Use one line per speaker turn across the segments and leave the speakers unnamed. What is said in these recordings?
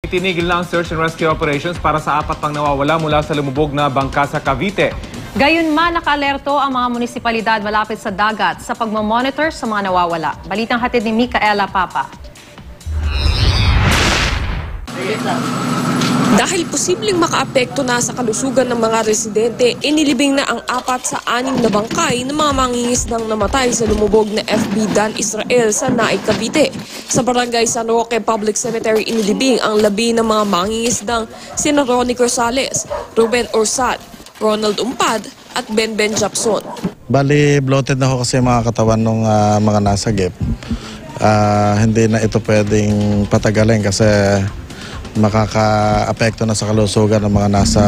Itinigil na ang search and rescue operations para sa 4 pang nawawala mula sa lumubog na bangka sa Cavite.
Gayunman, naka-alerto ang mga munisipalidad malapit sa dagat sa pagmamonitor sa mga nawawala. Balitang hatid ni Micaela Papa.
Dahil posibleng makaapekto na sa kalusugan ng mga residente, inilibing na ang 4 sa 6 na bangkay ng mga mangingisdang namatay sa lumubog na FB Dan Israel sa Naik, Cavite. Sa barangay San Roque Public Cemetery, inilibing ang labi ng mga mangingisdang sina Ronnie Corsales, Ruben Orsat, Ronald Umpad at Ben Japson.
Bali, bloated na ho kasi mga katawan ng mga nasagip. Hindi na ito pwedeng patagalin kasi makaka-apekto na sa kalusugan ng mga nasa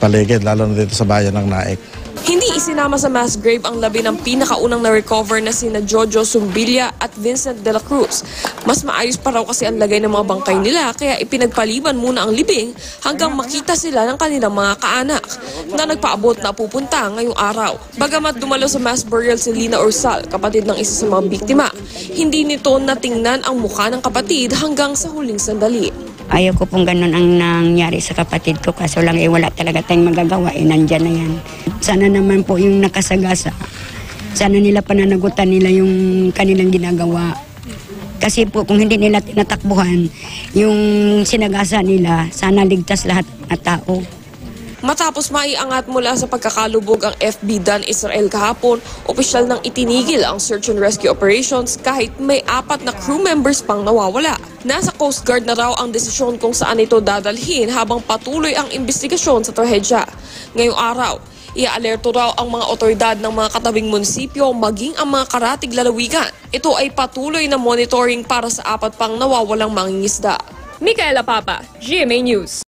paligid, lalo na dito sa bayan ng Naik.
Hindi isinama sa mass grave ang labi ng pinakaunang na-recover na sina Jojo Sumbilla at Vincent de la Cruz. Mas maayos pa raw kasi ang lagay ng mga bangkay nila kaya ipinagpaliban muna ang libing hanggang makita sila ng kanilang mga kaanak na nagpaabot na pupunta ngayong araw. Bagamat dumalo sa mass burial si Lina Orsal, kapatid ng isa sa mga biktima, hindi nito natingnan ang mukha ng kapatid hanggang sa huling sandali.
Ayaw ko pong ganun ang nangyari sa kapatid ko, kaso lang wala talaga tayong magagawa, nandyan na yan. Sana naman po yung nakasagasa, sana nila pananagutan nila yung kanilang ginagawa. Kasi po kung hindi nila tinatakbuhan yung sinagasa nila, sana ligtas lahat ng tao.
Matapos maiangat mula sa pagkakalubog ang FB Dan Israel kahapon, opisyal nang itinigil ang search and rescue operations kahit may 4 na crew members pang nawawala. Nasa Coast Guard na raw ang desisyon kung saan ito dadalhin habang patuloy ang investigasyon sa trahedya. Ngayong araw, ia-alerto raw ang mga otoridad ng mga katabing munisipyo maging ang mga karatig lalawigan. Ito ay patuloy na monitoring para sa 4 pang nawawalang mangingisda. Micaela Papa, GMA News.